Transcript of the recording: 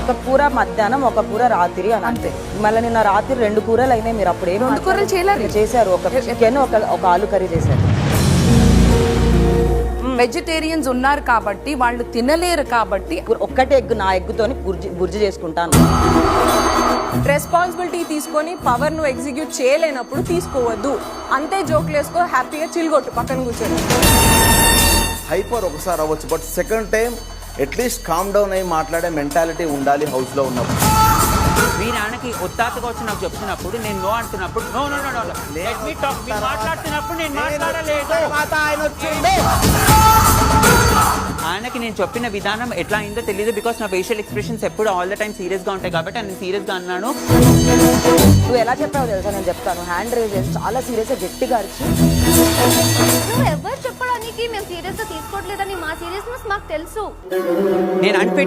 ఒక కూర మధ్యాహ్నం ఒక కూర రాత్రి అని అంతే. మళ్ళీ నిన్న రాత్రి 2 కూరలు అయినాయి. మీరు అప్పుడు 2 కూరలు చేయలేరు. చేశారు. ఒక చికెన్ ఒక ఆలు కర్రీ చేశారు. వెజిటేరియన్స్ ఉన్నారు కాబట్టి వాళ్ళు తినలేరు కాబట్టి ఒక్కటే ఎగ్, నా ఎగ్గుతోని బుర్జి చేసుకుంటాను. రెస్పాన్సిబిలిటీ తీసుకొని పవర్ ను ఎగ్జిక్యూట్ చేయలేనప్పుడు తీసుకోవద్దు. అంతే జోక్లు వేసుకో, హ్యాపీగా చిల్గొట్టు పక్కన కూర్చొని. హైపర్ ఒకసారి అవ్వచ్చు, but second time at least calm down అయ్యి మాట్లాడే మెంటాలిటీ ఉండాలి హౌస్ లో ఉన్నప్పుడు. మీ నాన్నకి ఒత్తాతగా వచ్చి నాకు చెప్తున్నప్పుడు నేను నో అంటున్నప్పుడు no no no no let me talk. మీరు మాట్లాడుతున్నప్పుడు నేను మాట్లాడలేదు. ఆయనకి నేను చెప్పిన విధానం ఎట్లా అయిందో తెలియదు. బికాస్ నా ఫేషియల్ ఎక్స్ప్రెషన్స్ ఎప్పుడు ఆల్ ద టైమ్ సీరియస్ గా ఉంటాయి కాబట్టి నేను సీరియస్ గా అన్నాను. నువ్వు ఎలా చెప్పావు తెలుసా? నేను చెప్తాను. హ్యాండ్ రేజ్ చేసి చాలా సీరియస్ గా గట్టిగా అరిచి, నువ్వు ఎవరు చెప్పడానికి మేము సీరియస్ గా తీసుకోవట్లేదని మా సీరియస్నెస్ మాకు తెలుసు. నేను అనిపెట్టి